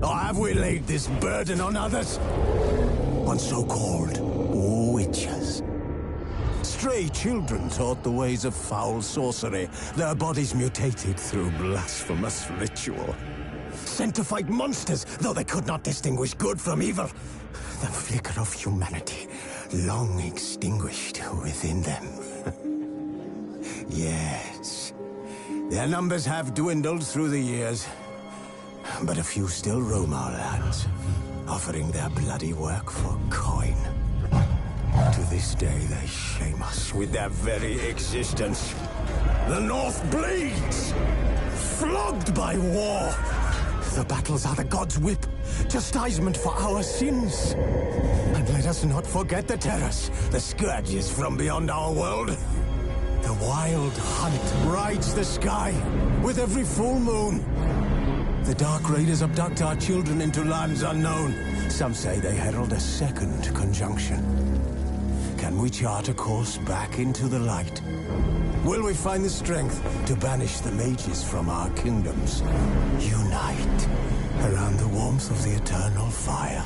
Or have we laid this burden on others? On so-called witches. Stray children taught the ways of foul sorcery, their bodies mutated through blasphemous ritual. Sent to fight monsters, though they could not distinguish good from evil. The flicker of humanity, long extinguished within them. Yes, their numbers have dwindled through the years, but a few still roam our lands, offering their bloody work for coin. To this day, they shame us with their very existence. The North bleeds, flogged by war. The battles are the God's whip, chastisement for our sins. And let us not forget the terrors, the scourges from beyond our world. The wild hunt rides the sky with every full moon. The Dark Raiders abduct our children into lands unknown. Some say they herald a second conjunction. Can we chart a course back into the light? Will we find the strength to banish the mages from our kingdoms? Unite around the warmth of the eternal fire.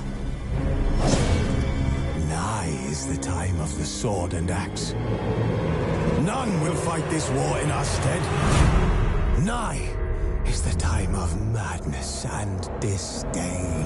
Nigh is the time of the sword and axe. None will fight this war in our stead. Nigh is the time of madness and disdain.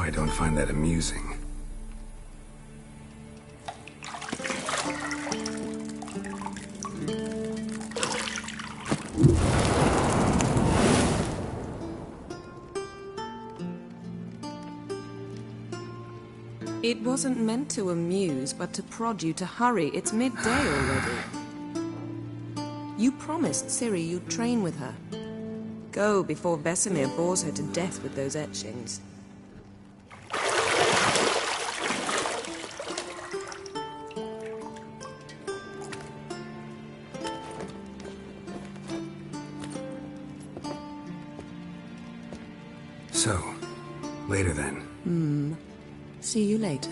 I don't find that amusing. It wasn't meant to amuse, but to prod you to hurry. It's midday already. You promised Ciri you'd train with her. Go before Vesemir bores her to death with those etchings. So, later then. See you later.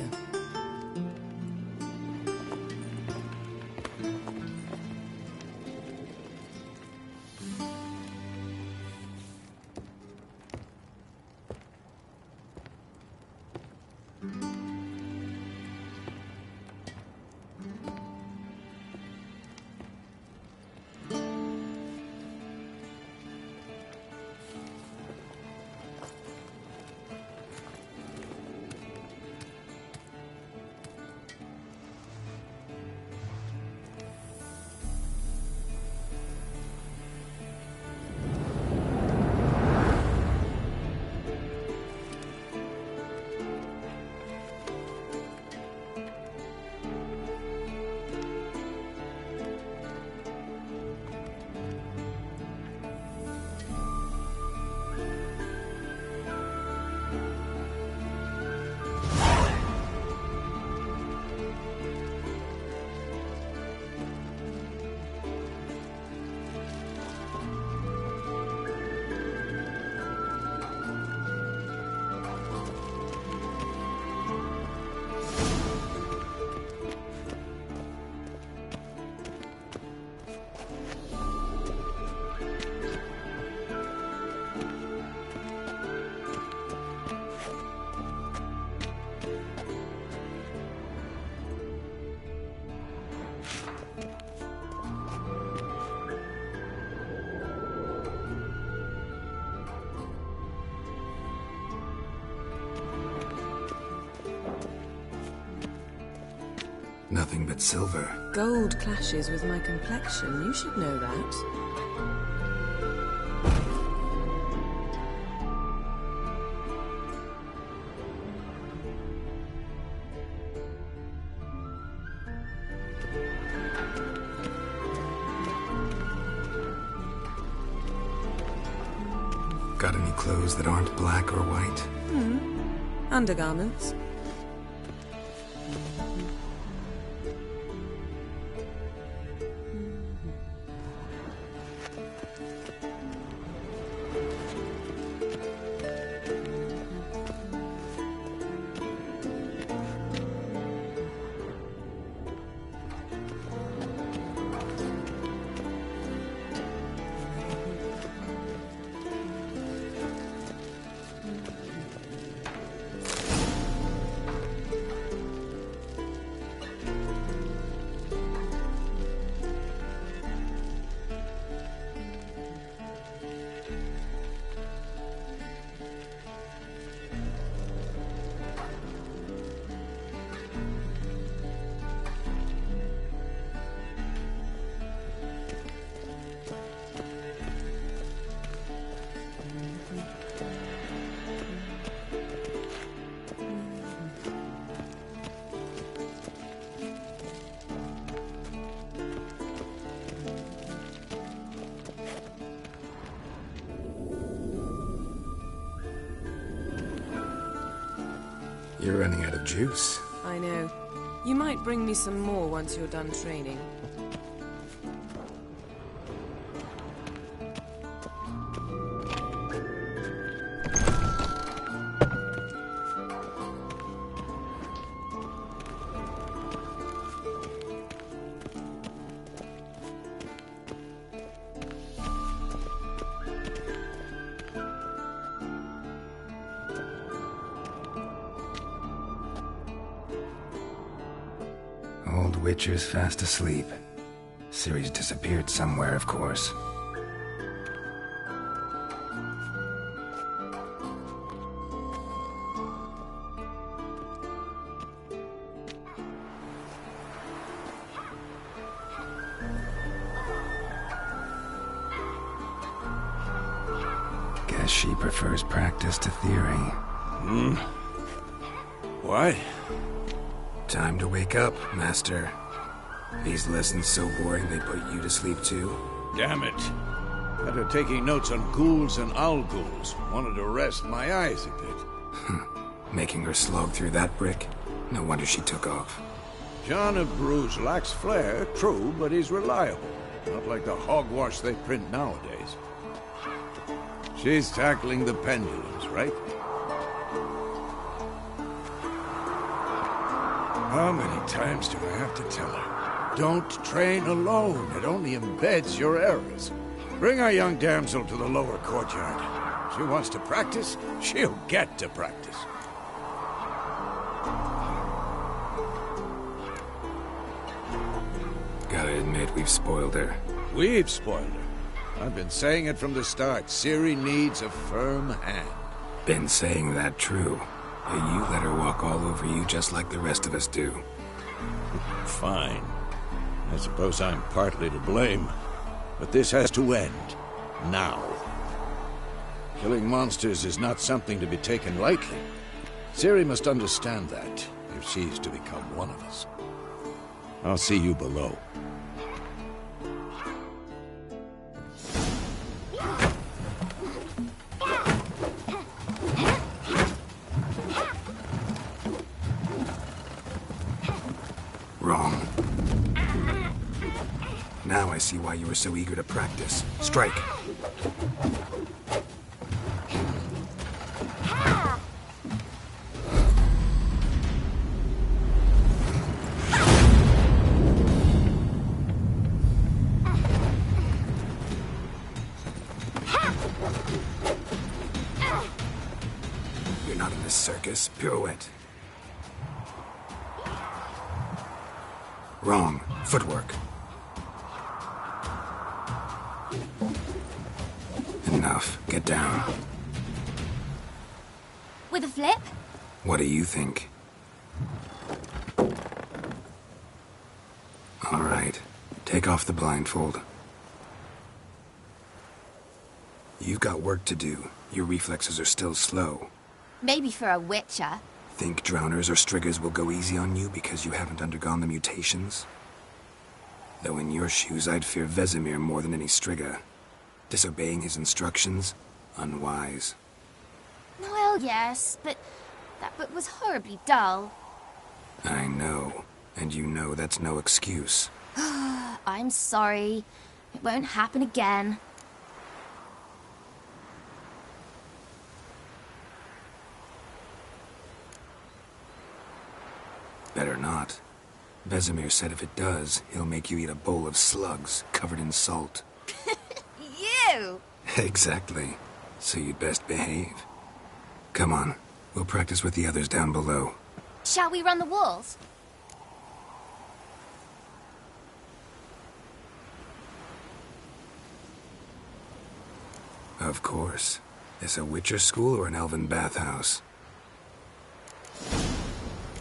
Nothing but silver. Gold clashes with my complexion. You should know that. Got any clothes that aren't black or white? Undergarments. You're running out of juice. I know. You might bring me some more once you're done training. Old Witcher's fast asleep. Ciri's disappeared somewhere, of course. prefers practice to theory. What? Time to wake up, Master. These lessons so boring they put you to sleep too? Damn it. After taking notes on ghouls and al-ghouls, wanted to rest my eyes a bit. Making her slog through that brick? No wonder she took off. John of Bruges lacks flair, true, but he's reliable. Not like the hogwash they print nowadays. She's tackling the pendulums, right? How many times do I have to tell her? Don't train alone. It only embeds your errors. Bring our young damsel to the lower courtyard. She wants to practice, she'll get to practice. Gotta admit, we've spoiled her. We've spoiled her. I've been saying it from the start. Ciri needs a firm hand. Been saying that true. But you let her walk all over you just like the rest of us do. Fine. I suppose I'm partly to blame. But this has to end. Now. Killing monsters is not something to be taken lightly. Ciri must understand that, if she's to become one of us. I'll see you below. Wrong. Now I see why you were so eager to practice. Strike! You're not in this circus. Pirouette. Wrong. Footwork. Enough. Get down. With a flip? What do you think? All right. Take off the blindfold. You've got work to do. Your reflexes are still slow. Maybe for a witcher. Think drowners or striggers will go easy on you because you haven't undergone the mutations? Though in your shoes, I'd fear Vesemir more than any strigger. Disobeying his instructions? Unwise. Well, yes, but that book was horribly dull. I know. And you know that's no excuse. I'm sorry. It won't happen again. Better not. Vesemir said if it does, he'll make you eat a bowl of slugs covered in salt. You! Exactly. So you'd best behave. Come on. We'll practice with the others down below. Shall we run the walls? Of course. This a Witcher school or an elven bathhouse?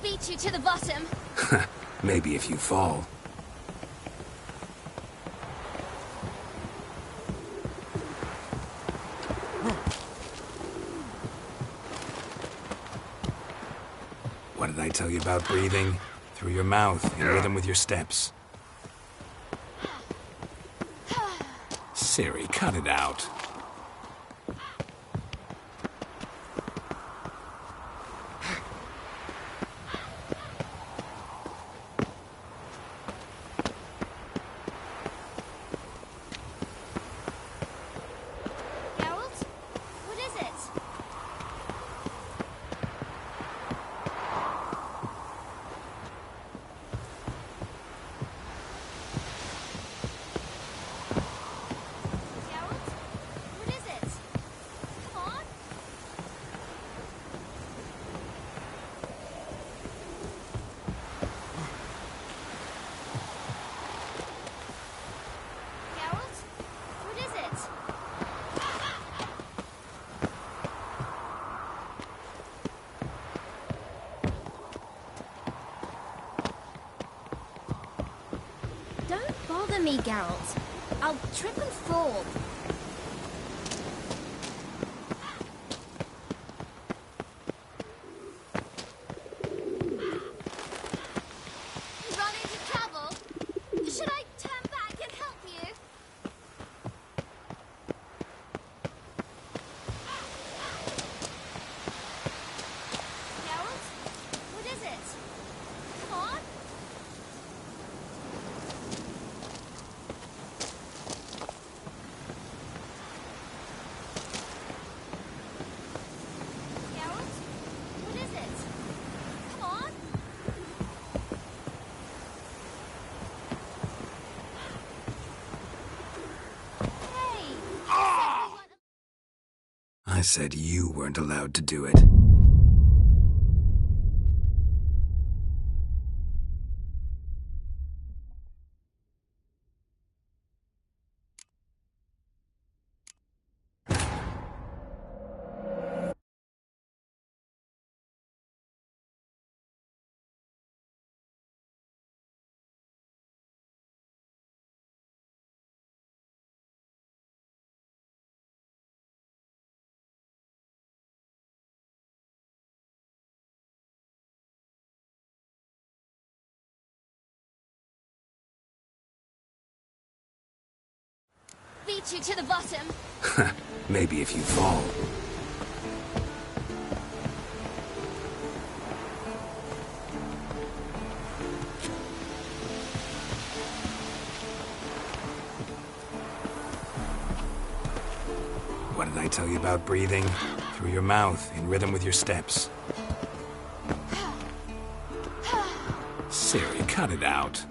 Beat you to the bottom. Maybe if you fall. What did I tell you about breathing? Through your mouth, in rhythm with your steps. Ciri, cut it out. Geralt? What is it? Geralt? What is it? Come on. Geralt? What is it? Don't bother me, Geralt. I'll trip and fall. I said you weren't allowed to do it. Beat you to the bottom. Maybe if you fall. What did I tell you about breathing? Through your mouth, in rhythm with your steps. Ciri, cut it out.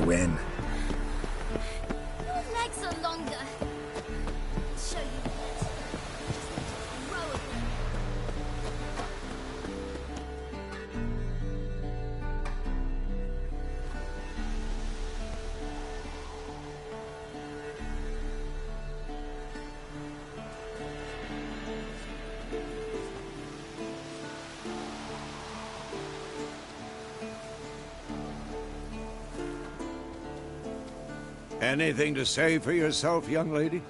Win. Your legs are longer. I'll show you that. Just need to throw a bit. Anything to say for yourself, young lady?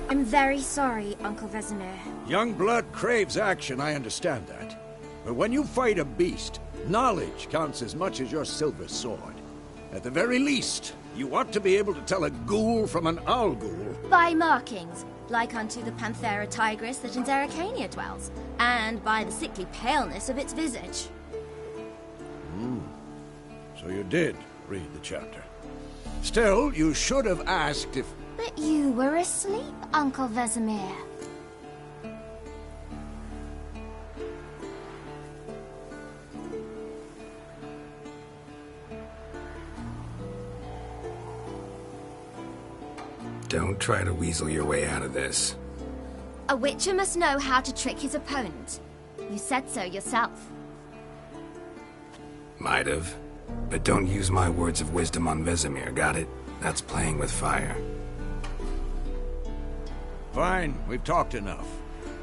I'm very sorry, Uncle Vesemir. Young blood craves action, I understand that. But when you fight a beast, knowledge counts as much as your silver sword. At the very least, you ought to be able to tell a ghoul from an owl ghoul. By markings, like unto the Panthera tigris that in Zerrikania dwells, and by the sickly paleness of its visage. So you did read the chapter. Still, you should have asked if... But you were asleep, Uncle Vesemir. Don't try to weasel your way out of this. A witcher must know how to trick his opponent. You said so yourself. Might have. But don't use my words of wisdom on Vesemir, got it? That's playing with fire. Fine, we've talked enough.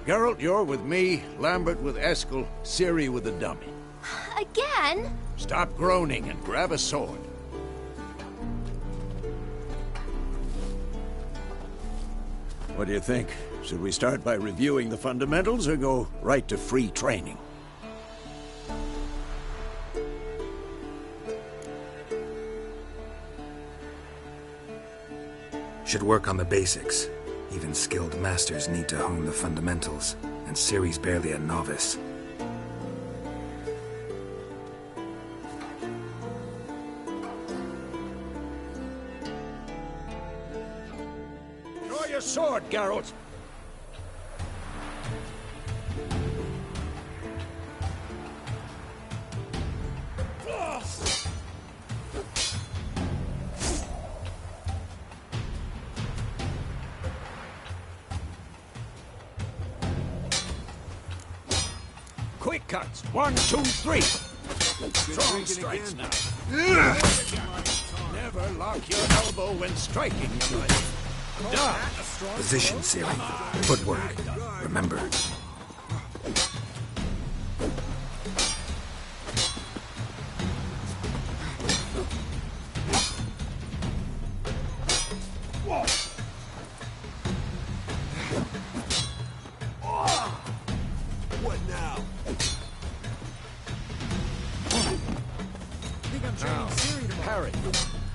Geralt, you're with me, Lambert with Eskel, Ciri with the dummy. Again? Stop groaning and grab a sword. What do you think? Should we start by reviewing the fundamentals or go right to free training? Should work on the basics. Even skilled masters need to hone the fundamentals, and Ciri's barely a novice. Draw your sword, Geralt! Quick cuts. 1, 2, 3. Strong strikes now. Never lock your elbow when striking, you might. Position, Ciri. Footwork. Remember. What now? Now, parry.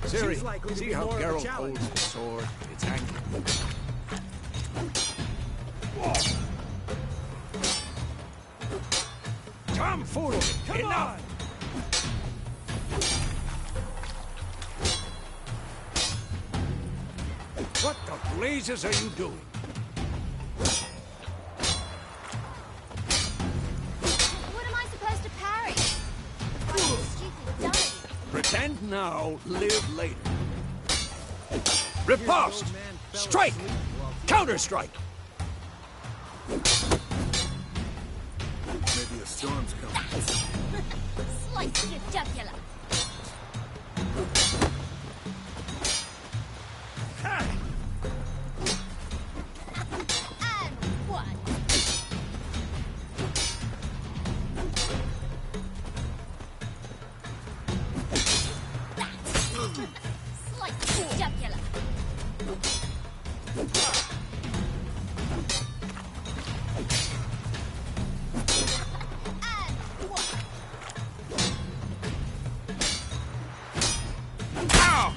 Ciri, see how Geralt holds his sword? It's angled. Tomfoolery! Enough! What the blazes are you doing? What am I supposed to parry? Oh, stupid dummy. Pretend now, live later. Riposte! Strike! Counter-strike! Maybe a storm's coming. Slice your jugular. And one. Slice your jugular. And one. Ow!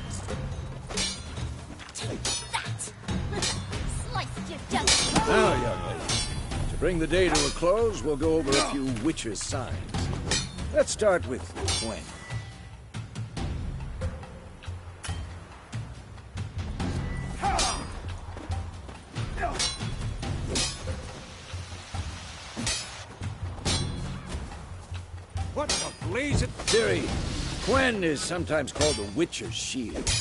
Take that. Slice your jugular. Now, young lady, to bring the day to a close, we'll go over a few witches' signs. Let's start with Gwen. What the blazes? Ciri, Gwen is sometimes called the Witcher's Shield.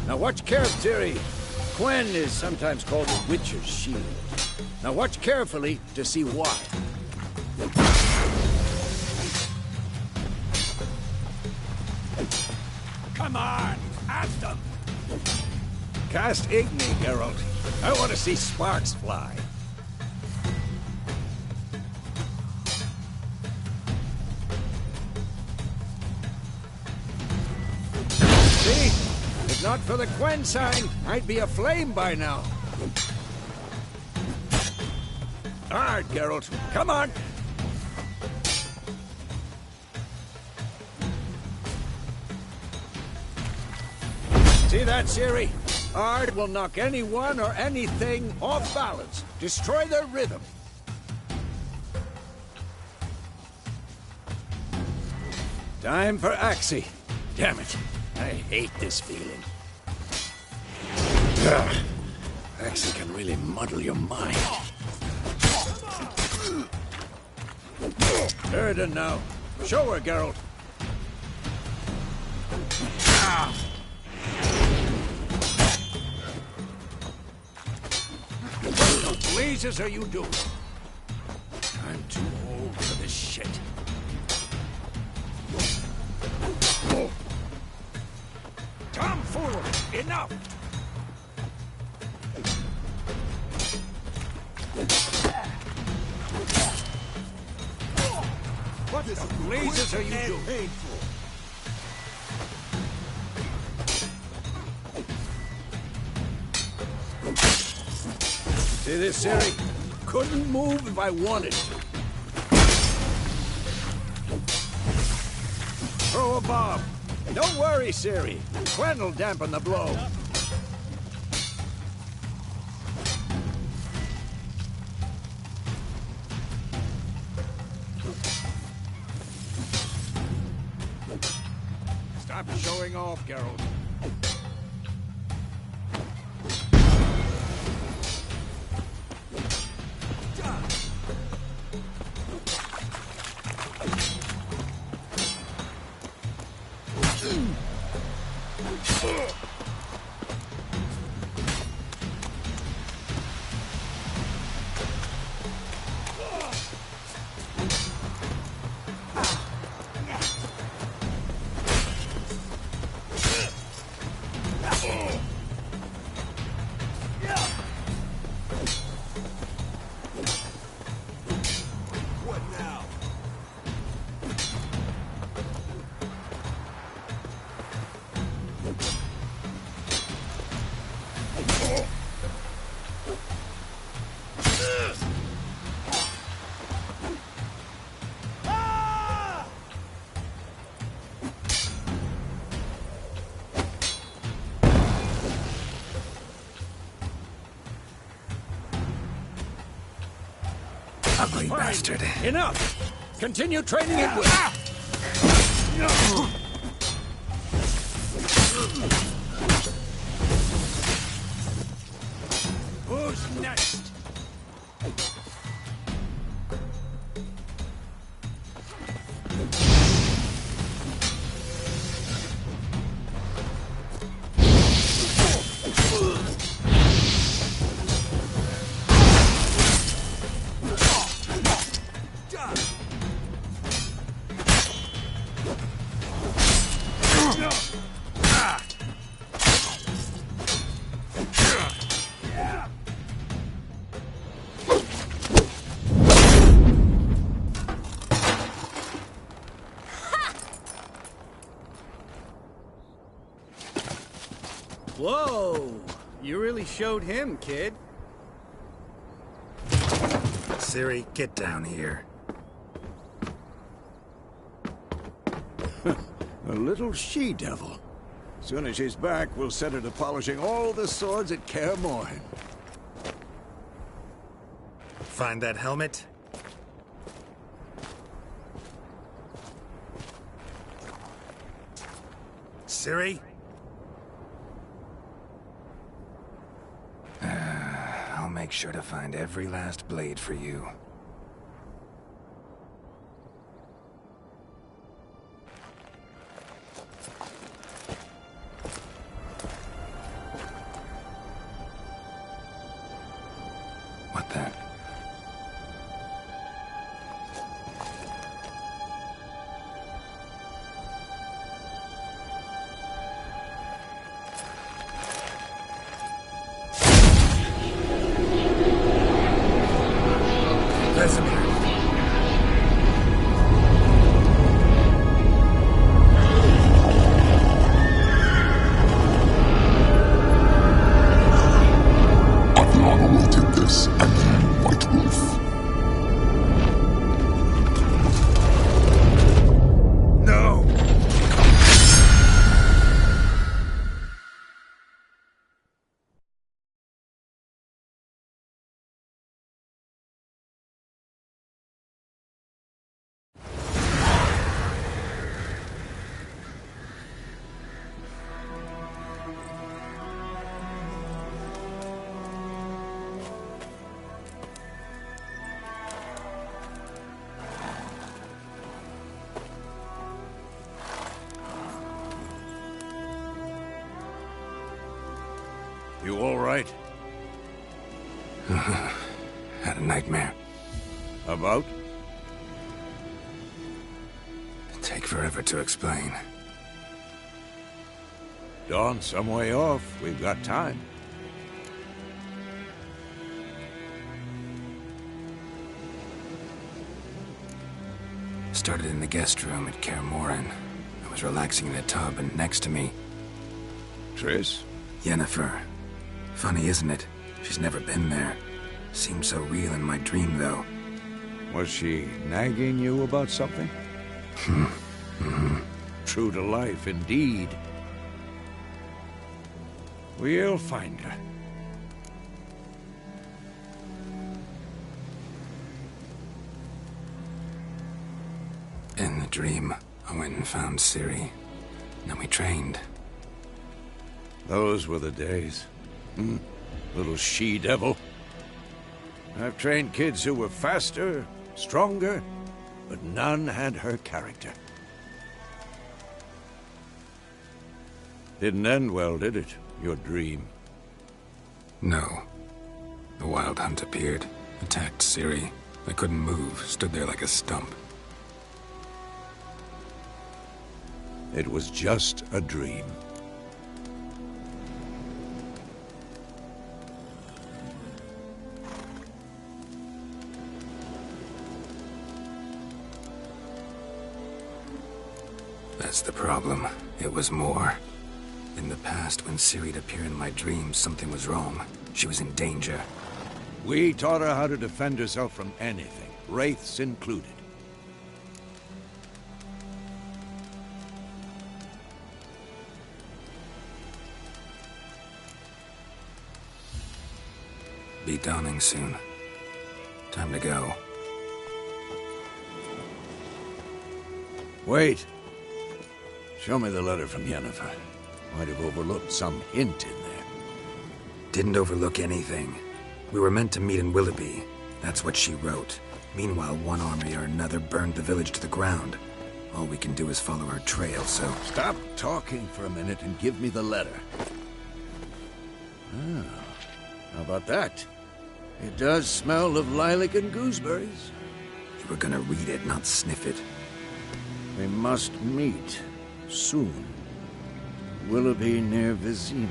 Now watch carefully, Ciri. Gwen is sometimes called the Witcher's Shield. Now watch carefully to see why. Come on, ask them. Cast Igni, Geralt. I want to see sparks fly. See? If not for the Gwen sign, I'd be aflame by now. Hard, Geralt. Come on. See that, Ciri? Ard will knock anyone or anything off balance. Destroy their rhythm. Time for Axii. Damn it. I hate this feeling. Ugh. Axii can really muddle your mind. Erden now. Show her, Geralt. What the blazes are you doing? I'm too old for this shit. Tomfoolery! Enough! What the blazes are you doing? See this, Ciri? Couldn't move if I wanted to. Throw a bomb. Don't worry, Ciri. Gwen will dampen the blow. Stop showing off, Geralt. Ugly bastard. Enough! Continue training it with... Who's next? Whoa! You really showed him, kid. Ciri, get down here. A little she-devil. Soon as she's back, we'll set her to polishing all the swords at Kaer Morhen. Find that helmet? Ciri? I'll make sure to find every last blade for you. What the? Vesemir. Adriana awaited this, and you, White Wolf. No! You all right? Had a nightmare. About? Take forever to explain. Dawn's some way off. We've got time. Started in the guest room at Kaer Morhen. I was relaxing in a tub, and next to me, Triss? Yennefer. Funny, isn't it? She's never been there. Seemed so real in my dream, though. Was she nagging you about something? True to life, indeed. We'll find her. In the dream, I went and found Ciri. Then we trained. Those were the days. Little she-devil. I've trained kids who were faster, stronger, but none had her character. Didn't end well, did it? Your dream? No. The Wild Hunt appeared, attacked Ciri. I couldn't move, stood there like a stump. It was just a dream. That's the problem. It was more. In the past, when Ciri'd appear in my dreams, something was wrong. She was in danger. We taught her how to defend herself from anything, wraiths included. Be dawning soon. Time to go. Wait. Show me the letter from Yennefer. Might have overlooked some hint in there. Didn't overlook anything. We were meant to meet in Willoughby. That's what she wrote. Meanwhile, one army or another burned the village to the ground. All we can do is follow her trail, so... Stop talking for a minute and give me the letter. Ah, how about that? It does smell of lilac and gooseberries. You were gonna read it, not sniff it. We must meet. Soon. Willoughby near Vizima.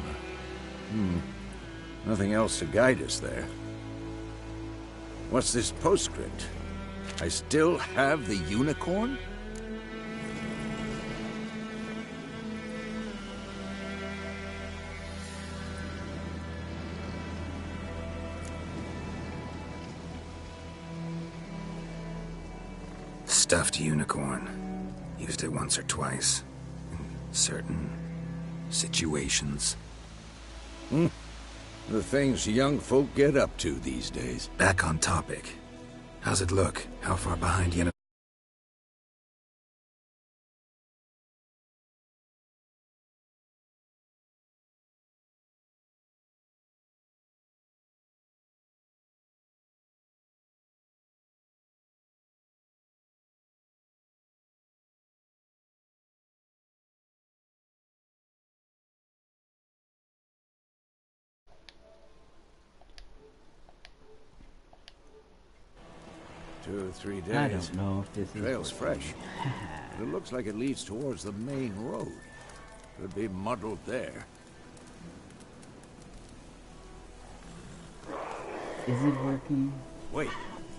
Nothing else to guide us there. What's this postscript? I still have the unicorn? Stuffed unicorn. Used it once or twice. In certain situations. The things young folk get up to these days. Back on topic. How's it look? How far behind Yennefer? Two or 3 days. I don't know if this is Trail's fresh. But it looks like it leads towards the main road. Could be muddled there. Is it working? Wait,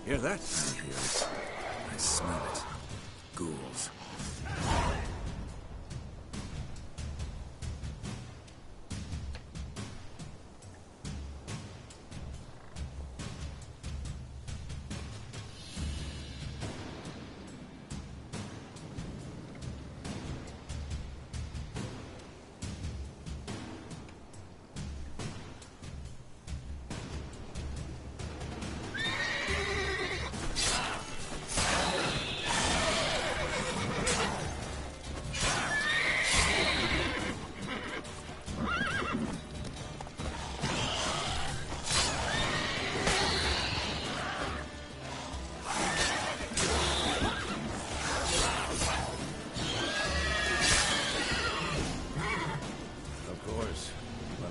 hear that? I hear it. I smell it. Ghouls.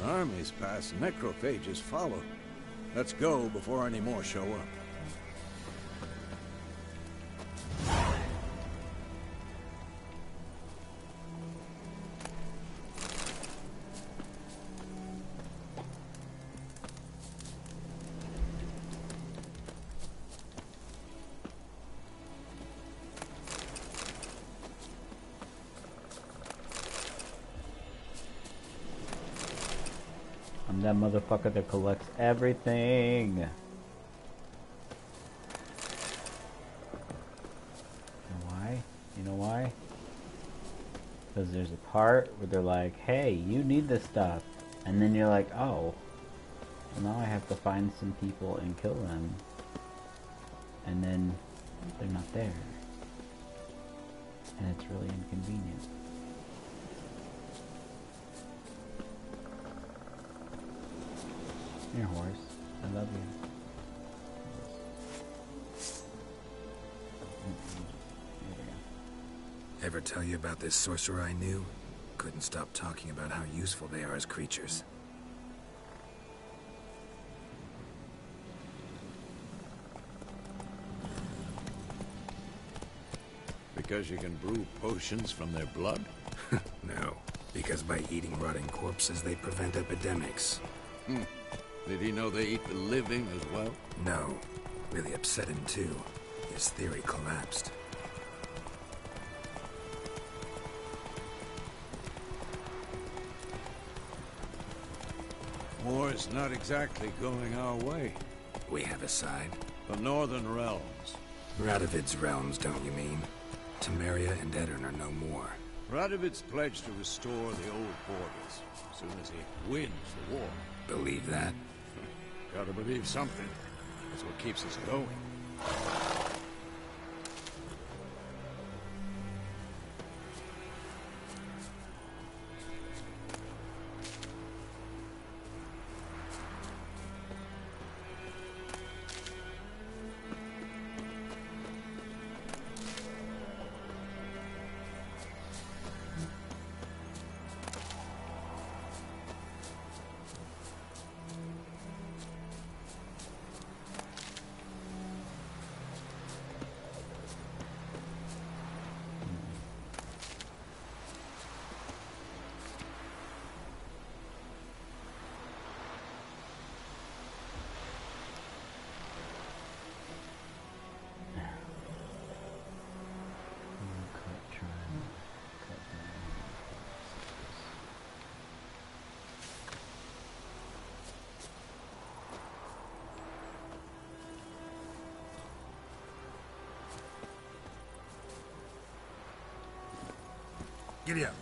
Armies pass, necrophages follow. Let's go before any more show up. I'm that motherfucker that collects everything. You know why? You know why? Because there's a part where they're like, hey, you need this stuff. And then you're like, oh. Well, now I have to find some people and kill them. And then they're not there. And it's really inconvenient. Ever tell you about this sorcerer I knew? Couldn't stop talking about how useful they are as creatures. Because you can brew potions from their blood? No, because by eating rotting corpses, they prevent epidemics. Did he know they eat the living as well? No. Really upset him, too. His theory collapsed. War's not exactly going our way. We have a side. The Northern Realms. Radovid's realms, don't you mean? Temeria and Edirn are no more. Radovid's pledged to restore the old borders as soon as he wins the war. Believe that? Gotta believe something. That's what keeps us going. Giddy up.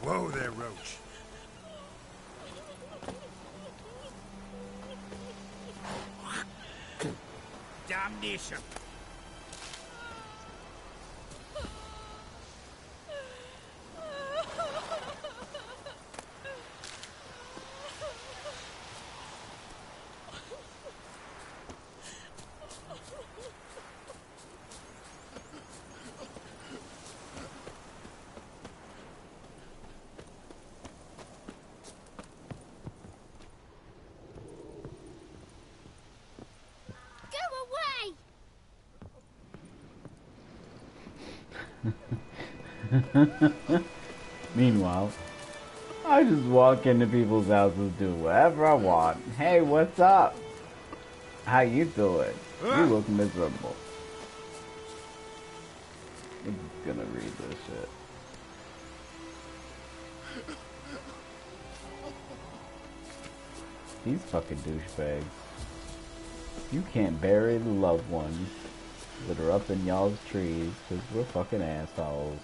Whoa there, Roach. Damnation! Meanwhile, I just walk into people's houses, do whatever I want. Hey, what's up? How you doing? You look miserable. I'm just gonna read this shit. These fucking douchebags. You can't bury the loved ones that are up in y'all's trees because we're fucking assholes.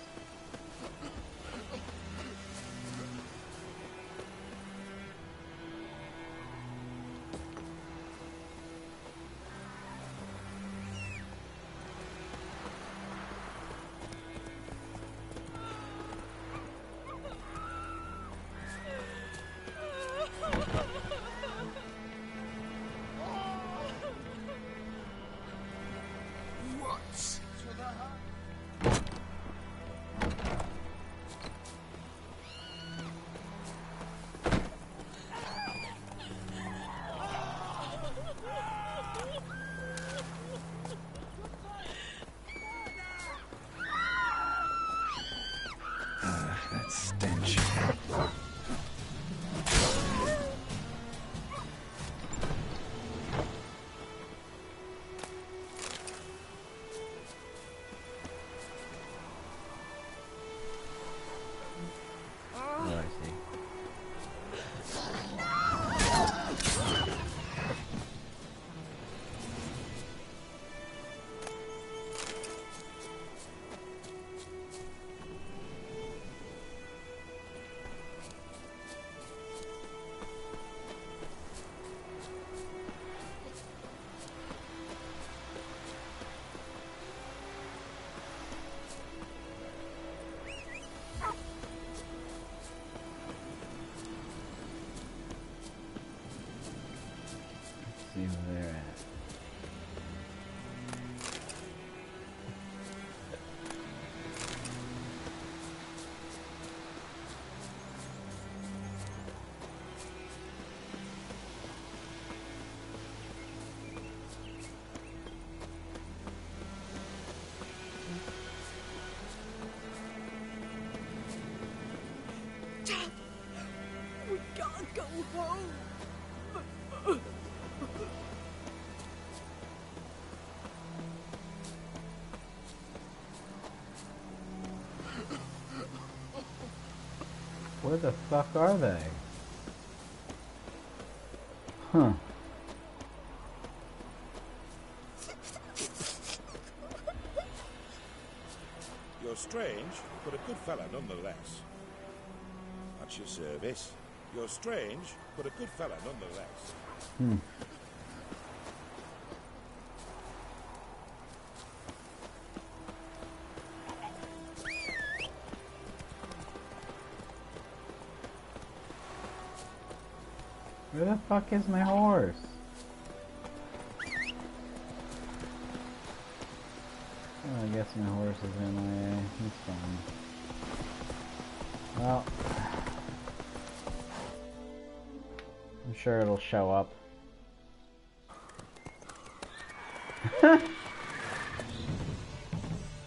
see where they're at. We gotta go home. Where the fuck are they? Huh. You're strange, but a good fella nonetheless. At your service. You're strange, but a good fella nonetheless. Hmm. Where the fuck is my horse? Oh, I guess my horse is MIA. He's fine. Well, I'm sure it'll show up.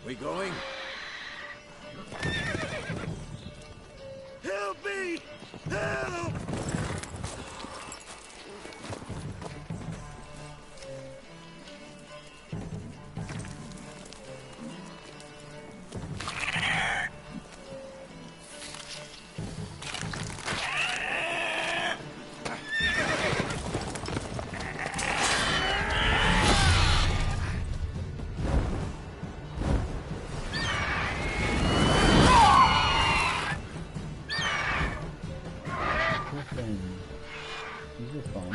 We going? Help me! Help! He's just fine.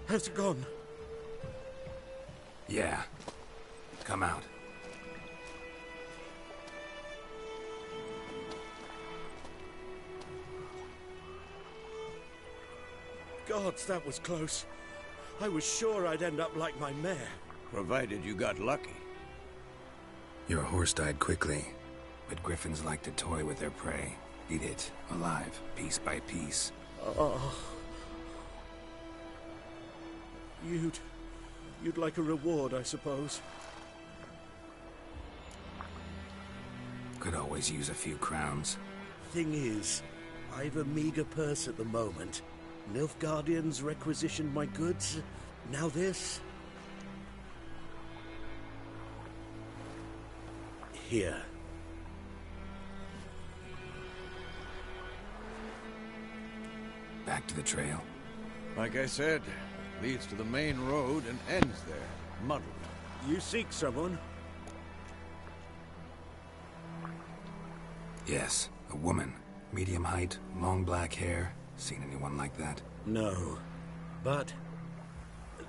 Has it gone? Yeah. Come out. Gods, that was close. I was sure I'd end up like my mare. Provided you got lucky. Your horse died quickly, but griffins like to toy with their prey. Eat it, alive, piece by piece. Oh. You'd like a reward, I suppose. Could always use a few crowns. Thing is, I've a meager purse at the moment. Nilfgaardians requisitioned my goods. Now this. Here. Back to the trail. Like I said, leads to the main road and ends there, muddled. You seek someone? Yes, a woman. Medium height, long black hair. Seen anyone like that? No. But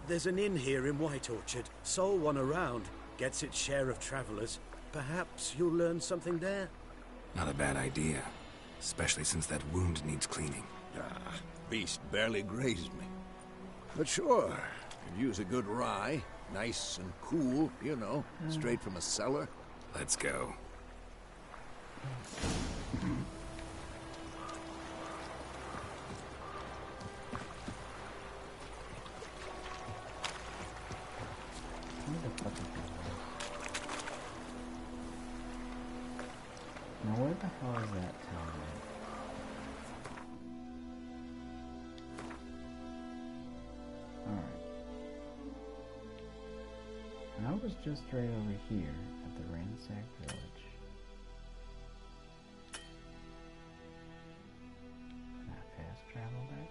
there's an inn here in White Orchard. Sole one around. Gets its share of travelers. Perhaps you'll learn something there? Not a bad idea. Especially since that wound needs cleaning. Ah, beast barely grazed me. But sure, could use a good rye. Nice and cool, you know, straight from a cellar. Let's go. Where the fuck is that? Now where the hell is that tower? Alright. I was just right over here at the ransacked village. Can I fast travel back?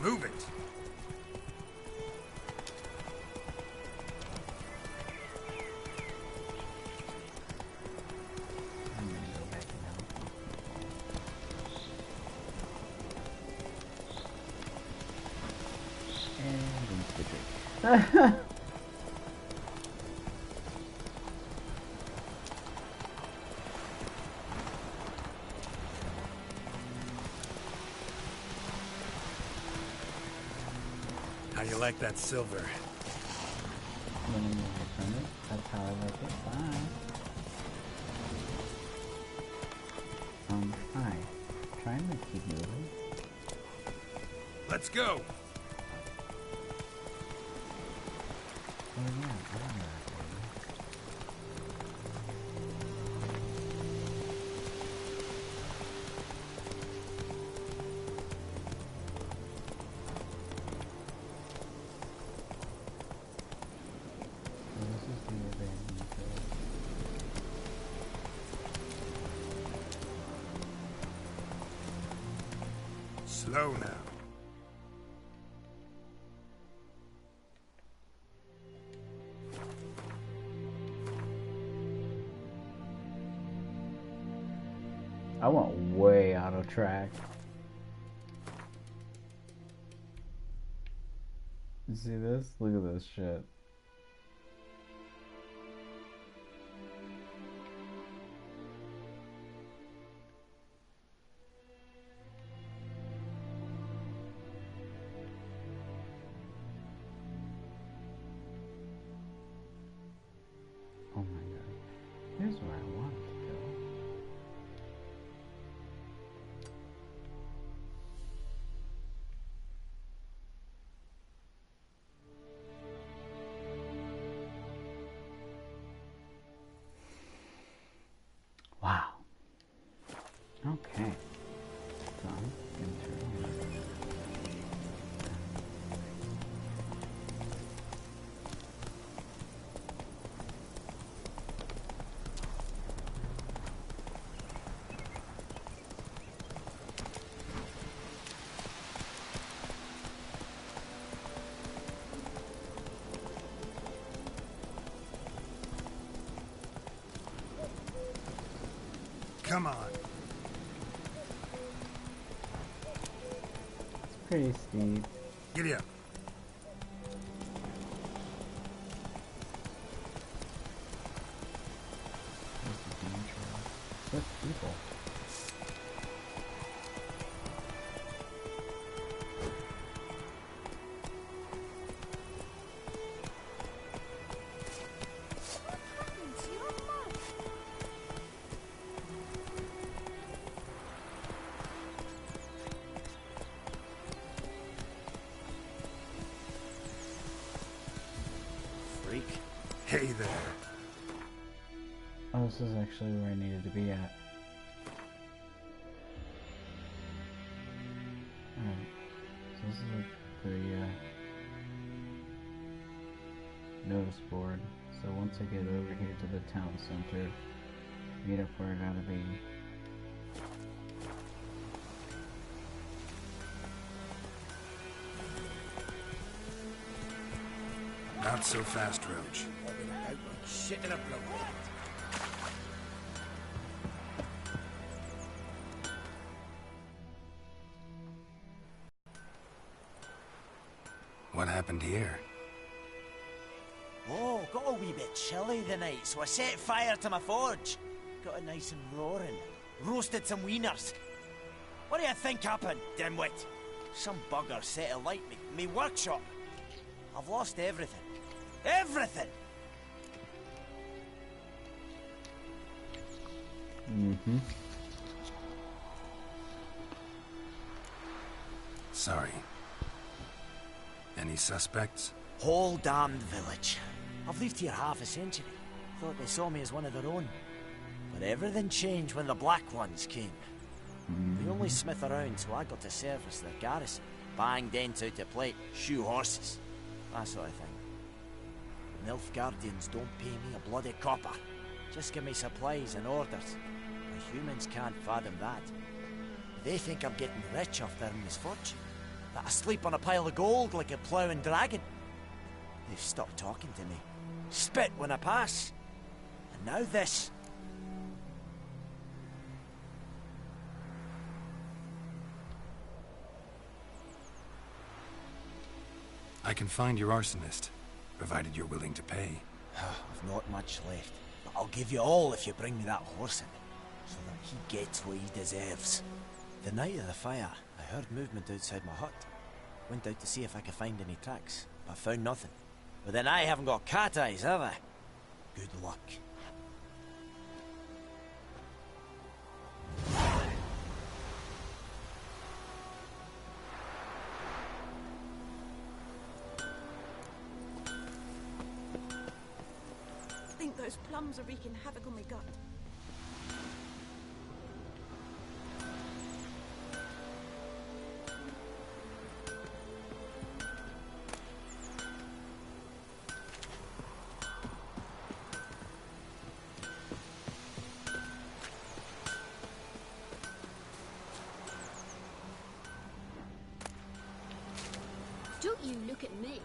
Move it. I'm gonna go back and help these people. And rinse the drink. How you like that silver? That's how I like it. Bye. Hi. Trying to keep moving. Let's go. Oh yeah, I don't know that lady. So this is the abandoned village. Slow now. I went way out of track. You see this? Look at this shit. Oh my god. Here's where I wanted to go. Wow. Okay. So I'm going to Come on. It's pretty steep. Giddy up. This is dangerous. With people. Freak. Hey there. Oh, this is actually where I needed to be at. Alright. So this is like the notice board. So once I get over here to the town center, meet up where I gotta be. Not so fast, Roach. Shit in a blow. What happened here? Oh, got a wee bit chilly the night, so I set fire to my forge. Got it nice and roaring. Roasted some wieners. What do you think happened, dimwit? Some bugger set alight me workshop. I've lost everything. Everything! Mm-hmm. Sorry. Any suspects? Whole damned village. I've lived here half a century. Thought they saw me as one of their own. But everything changed when the Black Ones came. The only smith around, so I got to service their garrison. Bang dents out to plate, shoe horses. That sort of thing. Nilfgaardians don't pay me a bloody copper. Just give me supplies and orders. The humans can't fathom that. They think I'm getting rich off their misfortune. that I sleep on a pile of gold like a ploughing dragon. They've stopped talking to me. Spit when I pass. And now this. I can find your arsonist, provided you're willing to pay. I've not much left, but I'll give you all if you bring me that horse in, so that he gets what he deserves. The night of the fire, I heard movement outside my hut. Went out to see if I could find any tracks, but I found nothing. But then I haven't got cat eyes, have I? Good luck. I think those plums are wreaking havoc on my gut. Don't you look at me.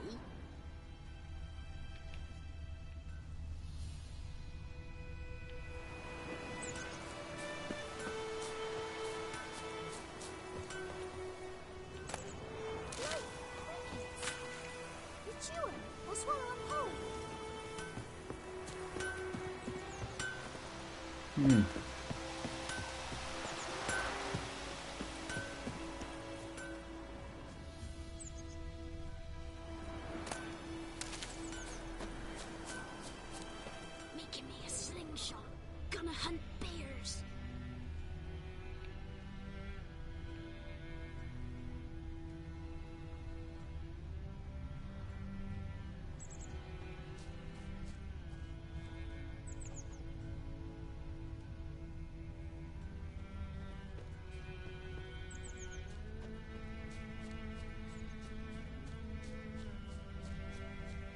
Making me a slingshot. Gonna hunt bears.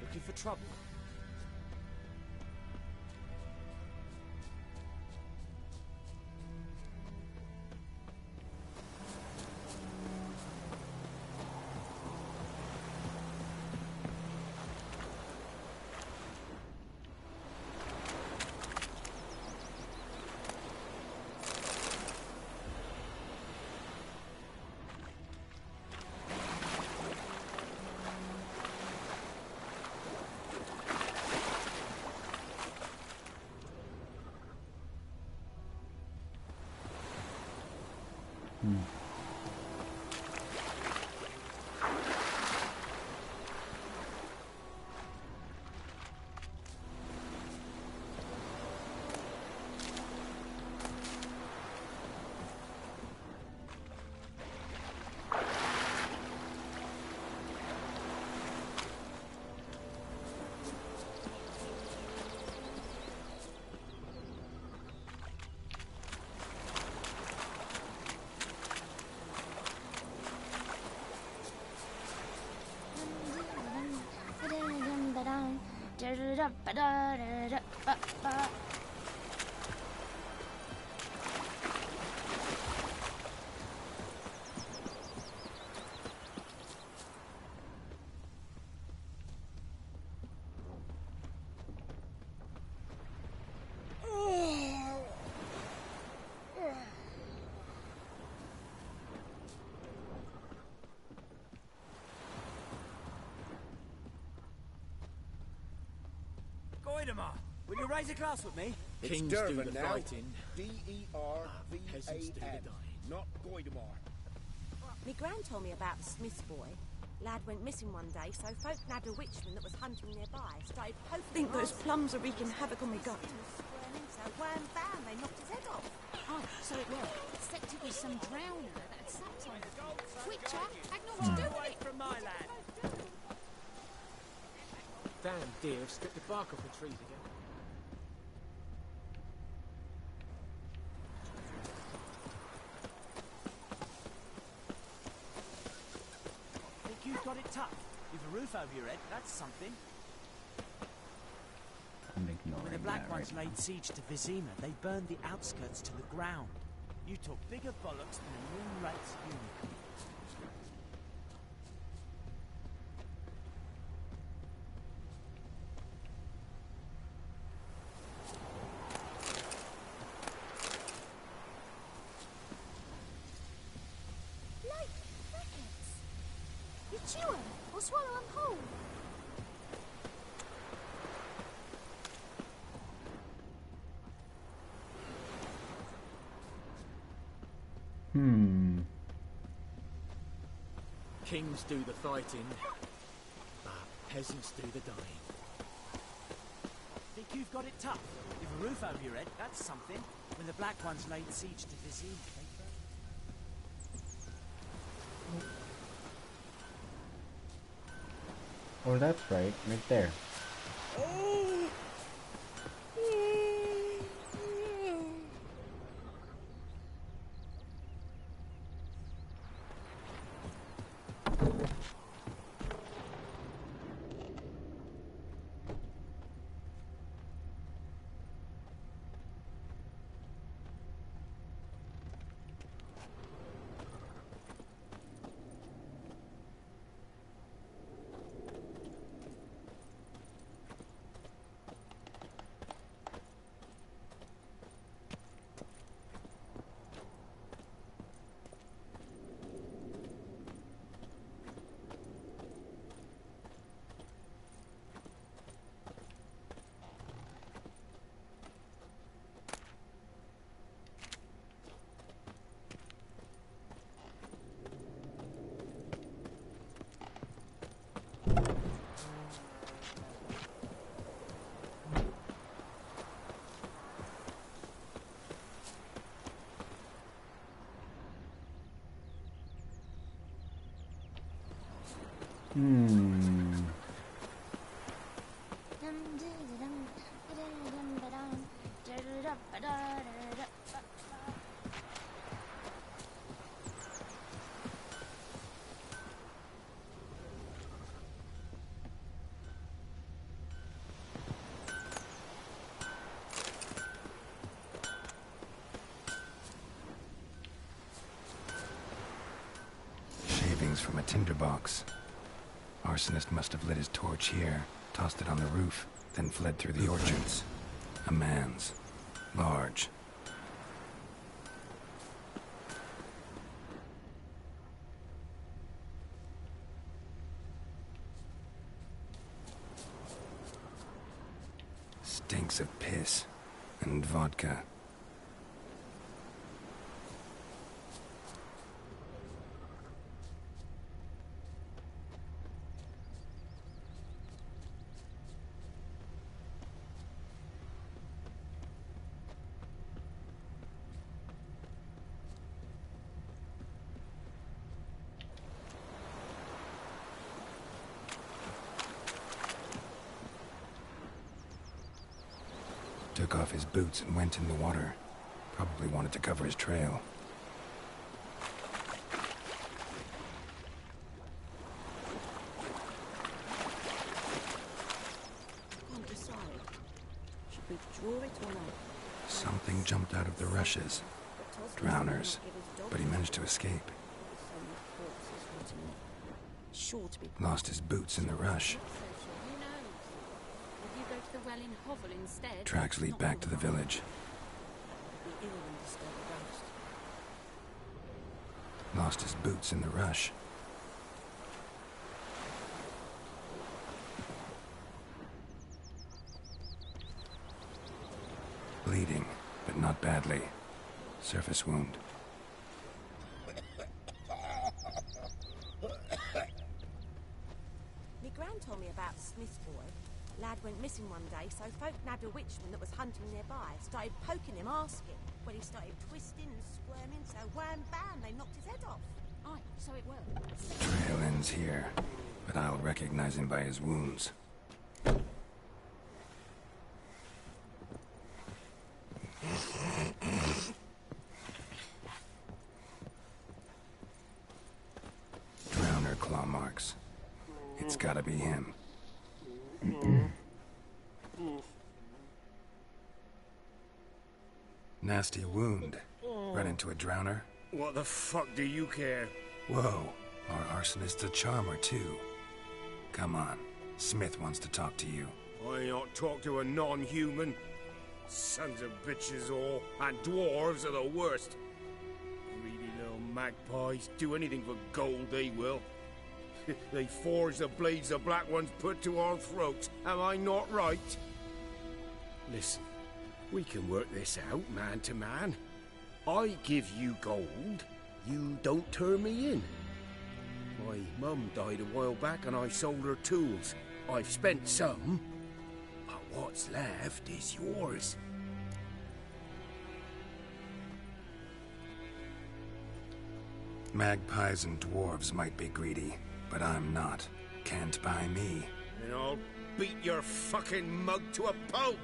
Looking for trouble? Goidemar, will you raise a glass with me? Kings do the fighting. D-E-R-V-A-N, not Goidemar. Me gran told me about the Smith's boy. Lad went missing one day, so folk nabbed a witchman that was hunting nearby. Started poking. Think those plums are wreaking havoc on my gut. So wham bam, they knocked his head off. Oh, so it was. Except it was some drowner that had sat on it. Witcher, I'd know what to do with it. From my land. Damn deer have stripped the bark off the trees again. Think you've got it tough? You've a roof over your head, that's something. I'm ignoring When the Black that Ones right laid siege to Vizima, they burned the outskirts to the ground. You took bigger bollocks than a moonlight's unicorn. Chew 'em or swallow 'em whole. Kings do the fighting, but peasants do the dying. Think you've got it tough? You've a roof over your head, that's something. When the Black Ones laid siege to Vizim, they burned. Oh, that's right there. Shavings from a tinderbox. Arsonist must have lit his torch here, tossed it on the roof, then fled through the orchards. A man's. Large. Stinks of piss and vodka. Took off his boots and went in the water. Probably wanted to cover his trail. Can't decide. Should we draw it or not? Something jumped out of the rushes. Drowners. But he managed to escape. Sure to be. Lost his boots in the rush. Who knows? If you go to the well in Hovel instead. Tracks lead back to the village. Be ill and disturb the ghost. Lost his boots in the rush. Bleeding, but not badly. Surface wound. Me gran told me about Smith's boy. Lad went missing one day, so folk nabbed a witchman that was hunting nearby. Started poking him, asking. When he started twisting and squirming, so wham bam, they knocked his head off. Aye, so it will. Trail ends here, but I'll recognize him by his wounds. Drowner claw marks. It's gotta be him. Nasty wound. Run into a drowner. What the fuck do you care? Whoa, our arsonist's a charmer too. Come on, Smith wants to talk to you. I ain't ought to talk to a non-human. Sons of bitches all, and dwarves are the worst. Greedy little magpies, do anything for gold they will. They forge the blades the Black Ones put to our throats. Am I not right? Listen, we can work this out, man to man. I give you gold, you don't turn me in. My mum died a while back and I sold her tools. I've spent some, but what's left is yours. Magpies and dwarves might be greedy, but I'm not. Can't buy me. And I'll beat your fucking mug to a pulp!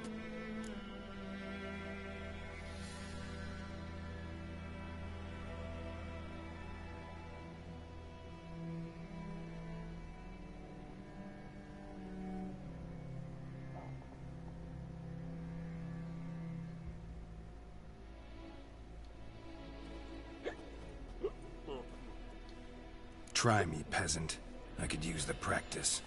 Try me, peasant. I could use the practice.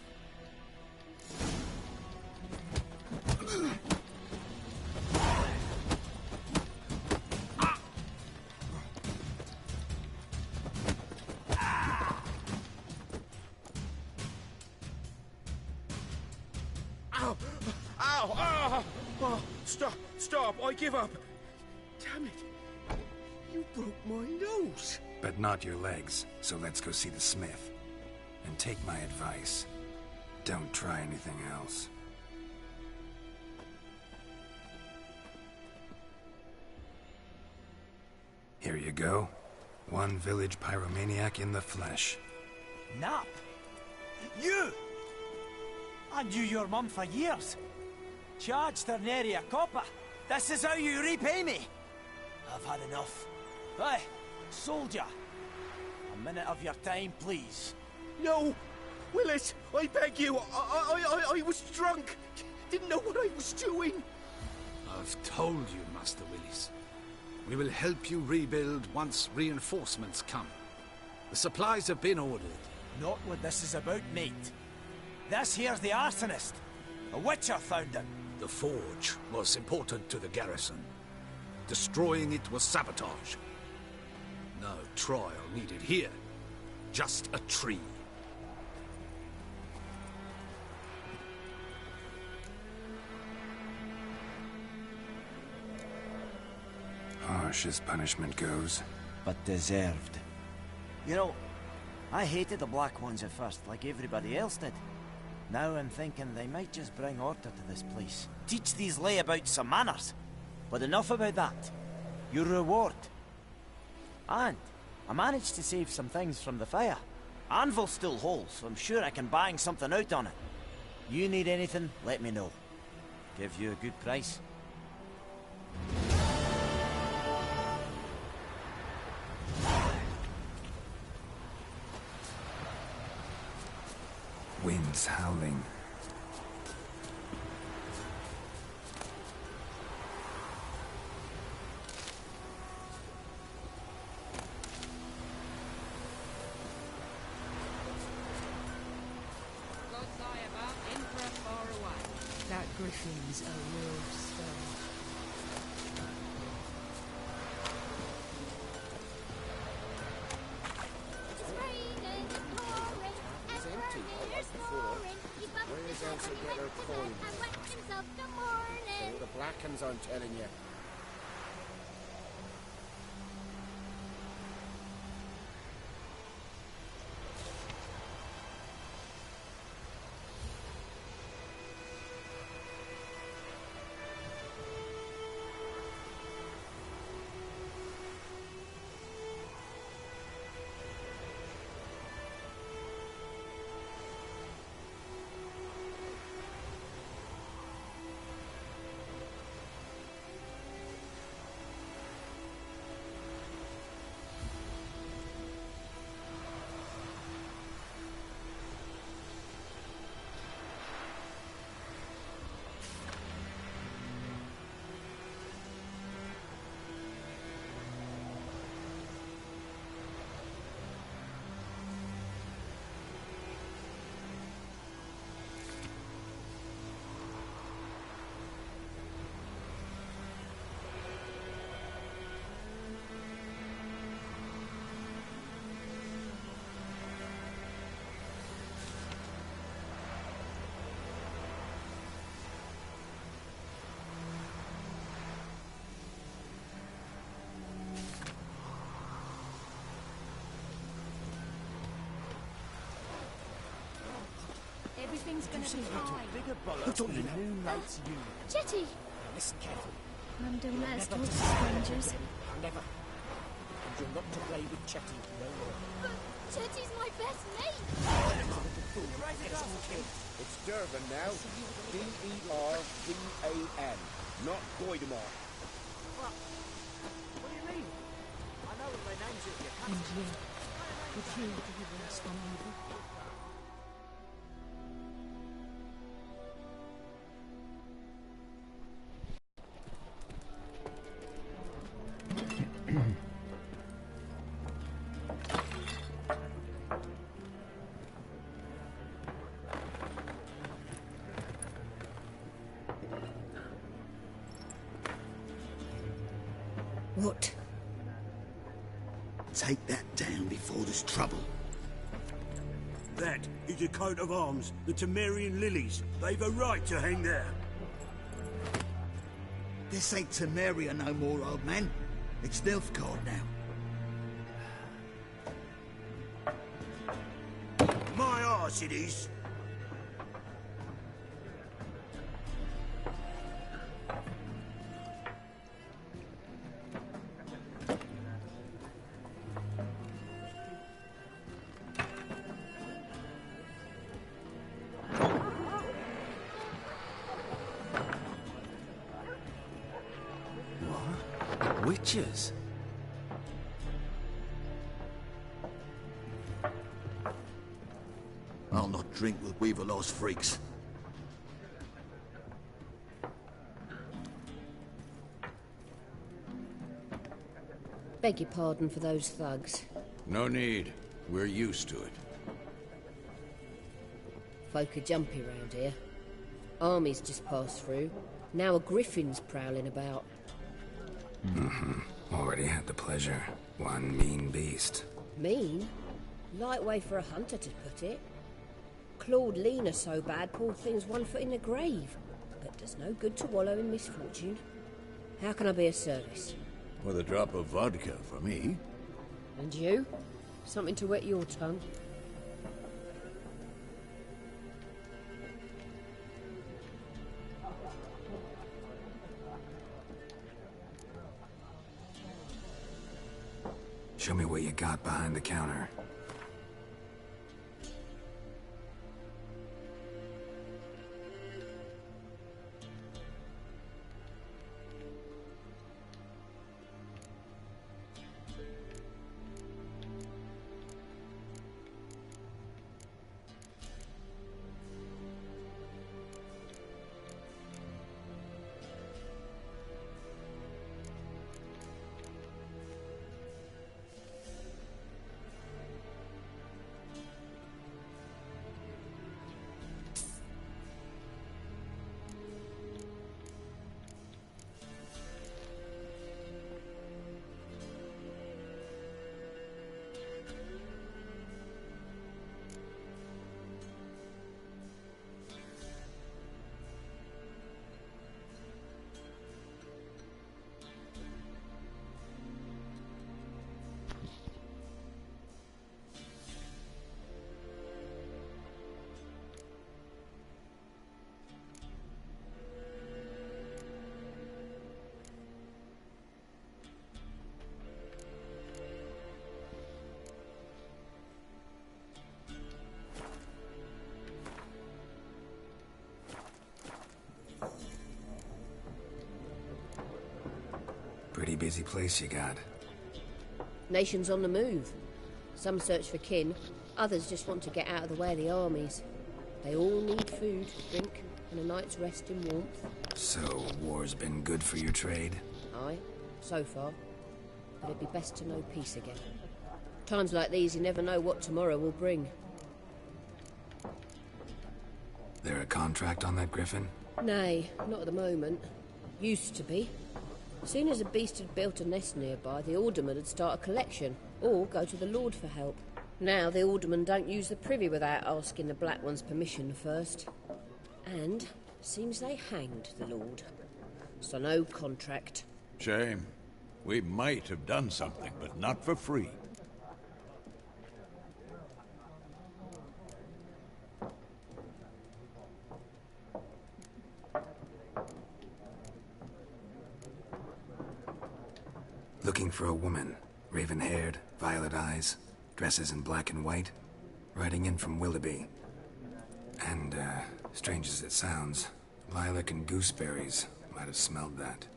Ow! Ow! Ow! Oh, stop! Stop! I give up! Damn it! You broke my nose! But not your legs, so let's go see the smith. And take my advice. Don't try anything else. Here you go. One village pyromaniac in the flesh. Nap? You? I knew your mum for years. Charged her nary a copper. This is how you repay me. I've had enough. Hey, soldier. A minute of your time, please. No! Willis, I beg you! I was drunk! Didn't know what I was doing! I've told you, Master Willis. We will help you rebuild once reinforcements come. The supplies have been ordered. Not what this is about, mate. This here's the arsonist. A witcher found him. The forge was important to the garrison. Destroying it was sabotage. No trial needed here. Just a tree. Harsh as punishment goes. But deserved. You know, I hated the Black Ones at first, like everybody else did. Now I'm thinking they might just bring order to this place. Teach these layabouts some manners. But enough about that. Your reward. And I managed to save some things from the fire. Anvil's still whole, so I'm sure I can bang something out on it. You need anything, let me know. Give you a good price. Wind's howling. That griffin's a real stone. It's raining, it's pouring, and Vermeer's snoring. He's bumped Where's his Elsa head get her and coin? wet himself till morning. Oh, the Black Ones, I'm telling you. Everything's gonna be fine. Who told you that? Moonlight's you. Chetty! Listen carefully. Don't let us Never talk to to strangers. Never. And you're not to play with Chetty no more. But Chetty's my best mate! It's Durban now. D-E-R-V-A-N. Not Goidemar. What do you mean? I know what their names are. And yet, the king delivers from evil. What? Take that down before there's trouble. That is a coat of arms, the Temerian lilies. They've a right to hang there. This ain't Temeria no more, old man. It's Nilfgaard now. My arse it is. Witches? I'll not drink with Weaverlaw's freaks. Beg your pardon for those thugs. No need. We're used to it. Folk are jumpy round here. Armies just passed through. Now a griffin's prowling about. Already had the pleasure. One mean beast. Mean? Light way for a hunter to put it. Clawed Lena so bad, poor thing's 1 foot in the grave. But does no good to wallow in misfortune. How can I be of service? With a drop of vodka for me. And you? Something to wet your tongue? Show me what you got behind the counter. Pretty busy place you got. Nations on the move. Some search for kin, others just want to get out of the way of the armies. They all need food, drink, and a night's rest in warmth. So, war's been good for your trade? Aye, so far. But it'd be best to know peace again. Times like these, you never know what tomorrow will bring. There a contract on that griffin? Nay, not at the moment. Used to be. Soon as a beast had built a nest nearby, the alderman would start a collection, or go to the Lord for help. Now the aldermen don't use the privy without asking the Black One's permission first. And seems they hanged the Lord. So no contract. Shame. We might have done something, but not for free. Looking for a woman. Raven-haired, violet eyes, dresses in black and white. Riding in from Willoughby. And, strange as it sounds, lilac and gooseberries might have smelled that.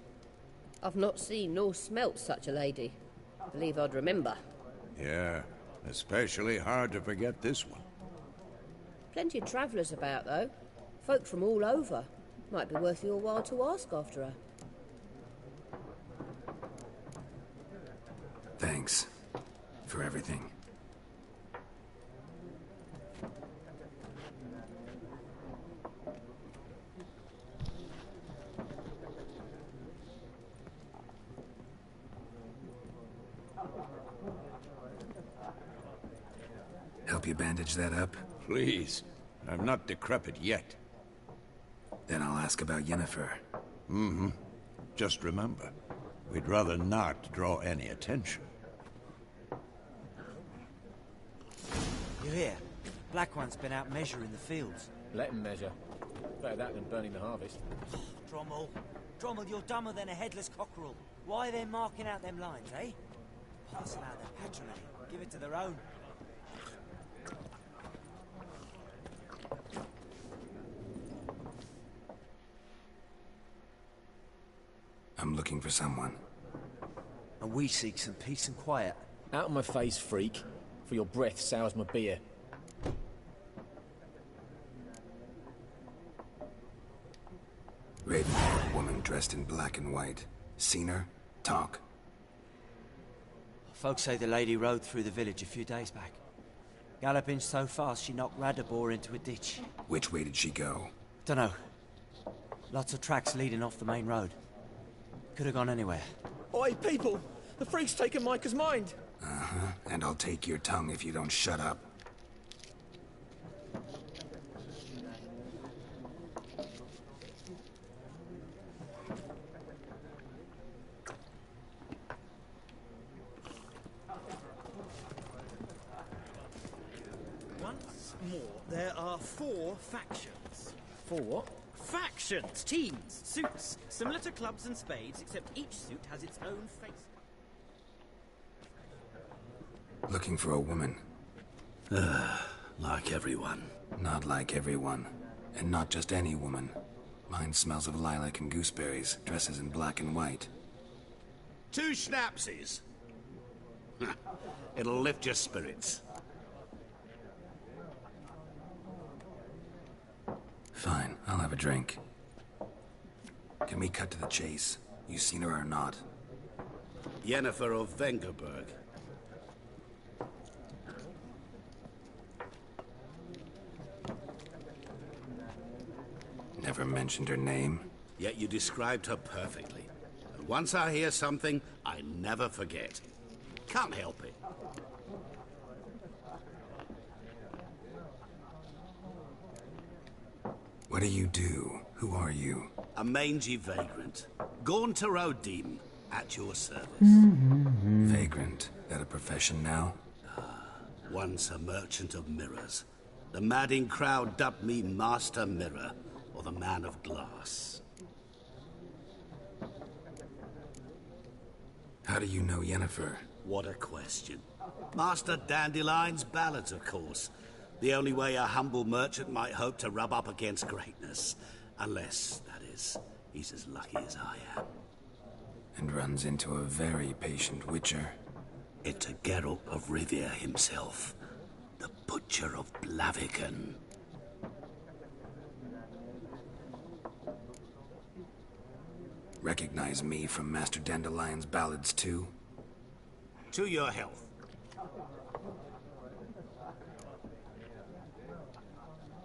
I've not seen nor smelt such a lady. Believe I'd remember. Yeah, especially hard to forget this one. Plenty of travellers about, though. Folk from all over. Might be worth your while to ask after her. Thanks. For everything. Help you bandage that up? Please. I'm not decrepit yet. Then I'll ask about Yennefer. Mm-hmm. Just remember, we'd rather not draw any attention. You hear? Black One's been out measuring the fields. Let him measure. Better that than burning the harvest. Drommel. Drommel, you're dumber than a headless cockerel. Why are they marking out them lines, eh? Pass them out their patrimony. Give it to their own. I'm looking for someone. And we seek some peace and quiet. Out of my face, freak. For your breath sours my beer. Raven-haired woman dressed in black and white. Seen her? Talk. Folks say the lady rode through the village a few days back. Galloping so fast she knocked Radabor into a ditch. Which way did she go? Dunno. Lots of tracks leading off the main road. Could have gone anywhere. Oi, people! The freak's taken Micah's mind! Uh-huh. And I'll take your tongue if you don't shut up. Once more, there are 4 factions. 4 what? Factions, teams, suits, similar to clubs and spades, except each suit has its own face. Looking for a woman. Like everyone. Not like everyone. And not just any woman. Mine smells of lilac and gooseberries, dresses in black and white. 2 schnapsies. It'll lift your spirits. Fine, I'll have a drink. Can we cut to the chase? You seen her or not? Yennefer of Vengerberg. Never mentioned her name. Yet you described her perfectly. And once I hear something, I never forget. Can't help it. What do you do? Who are you? A mangy vagrant. Gaunter O'Deem, at your service. Vagrant. That a profession now? Once a merchant of mirrors. The madding crowd dubbed me Master Mirror, or the Man of Glass. How do you know Yennefer? What a question. Master Dandelion's ballads, of course. The only way a humble merchant might hope to rub up against greatness. Unless, that is, he's as lucky as I am. And runs into a very patient witcher. It's a Geralt of Rivia himself. The Butcher of Blaviken. Recognize me from Master Dandelion's ballads too? To your health.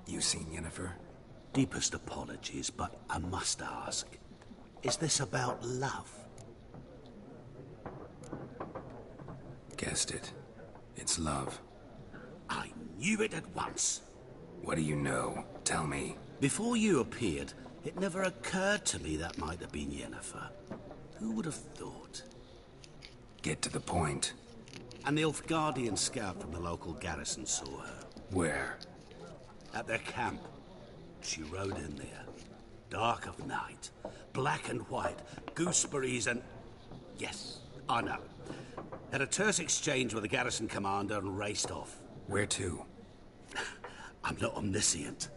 You seen Yennefer? Deepest apologies, but I must ask. Is this about love? Guessed it. It's love. I knew it at once. What do you know? Tell me. Before you appeared, it never occurred to me that might have been Yennefer. Who would have thought? Get to the point. A Nilfgaardian scout from the local garrison saw her. Where? At their camp. She rode in there. Dark of night. Black and white. Gooseberries and... yes, I know. Had a terse exchange with the garrison commander and raced off. Where to? I'm not omniscient.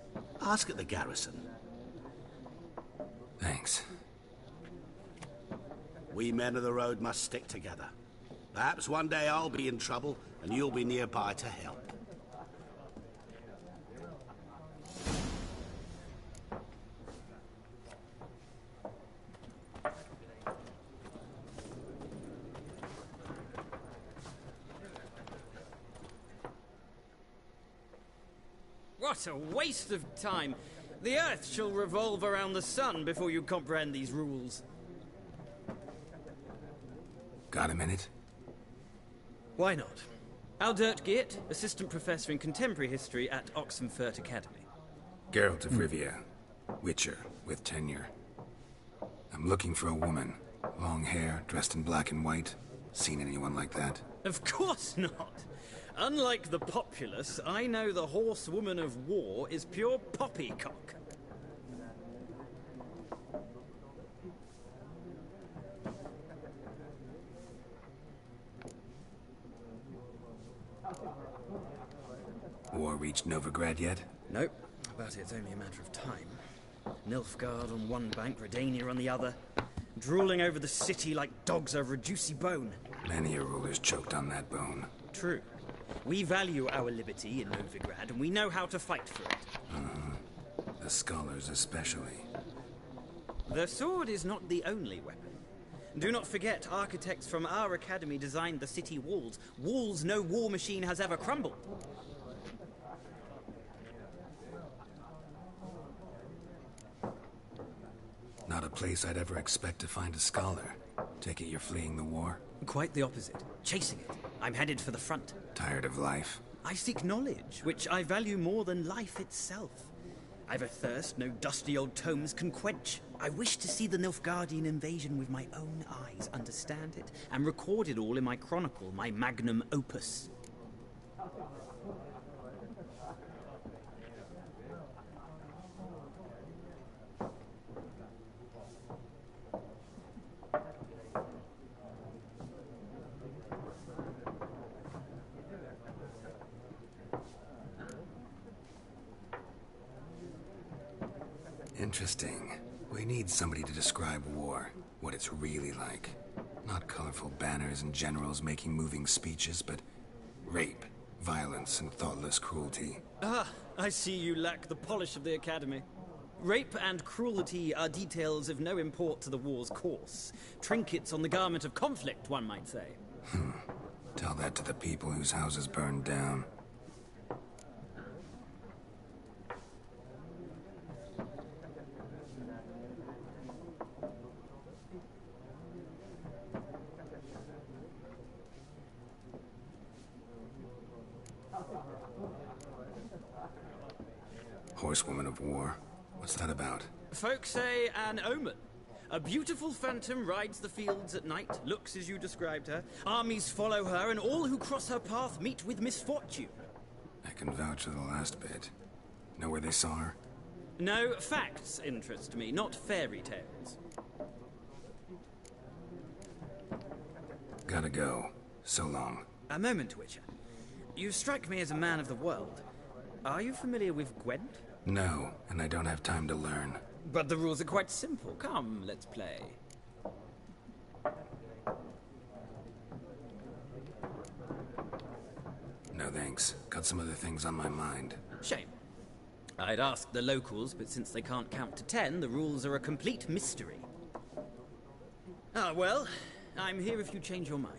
Ask at the garrison. Thanks. We men of the road must stick together. Perhaps one day I'll be in trouble, and you'll be nearby to help. What a waste of time! The Earth shall revolve around the sun before you comprehend these rules. Got a minute? Why not? Aldert Geert, Assistant Professor in Contemporary History at Oxenfurt Academy. Geralt of Rivia. Witcher, with tenure. I'm looking for a woman. Long hair, dressed in black and white. Seen anyone like that? Of course not! Unlike the populace, I know the horsewoman of war is pure poppycock. War reached Novigrad yet? Nope, but it's only a matter of time. Nilfgaard on one bank, Redania on the other. Drooling over the city like dogs over a juicy bone. Many a ruler's choked on that bone. True. We value our liberty in Novigrad, and we know how to fight for it. The scholars especially. The sword is not the only weapon. Do not forget, architects from our academy designed the city walls. Walls no war machine has ever crumbled. Not a place I'd ever expect to find a scholar. Take it you're fleeing the war? Quite the opposite. Chasing it. I'm headed for the front. Tired of life? I seek knowledge, which I value more than life itself. I've a thirst no dusty old tomes can quench. I wish to see the Nilfgaardian invasion with my own eyes, understand it, and record it all in my chronicle, my magnum opus. Interesting. We need somebody to describe war, what it's really like. Not colorful banners and generals making moving speeches, but rape, violence, and thoughtless cruelty. Ah, I see you lack the polish of the Academy. Rape and cruelty are details of no import to the war's course. Trinkets on the garment of conflict, one might say. Tell that to the people whose houses burned down. Horsewoman of War. What's that about? Folk say an omen. A beautiful phantom rides the fields at night, looks as you described her. Armies follow her, and all who cross her path meet with misfortune. I can vouch for the last bit. Know where they saw her? No, facts interest me, not fairy tales. Gotta go. So long. A moment, Witcher. You strike me as a man of the world. Are you familiar with Gwent? No, and I don't have time to learn. But the rules are quite simple. Come, let's play. No thanks. Got some other things on my mind. Shame. I'd ask the locals, but since they can't count to 10, the rules are a complete mystery. Ah, well, I'm here if you change your mind.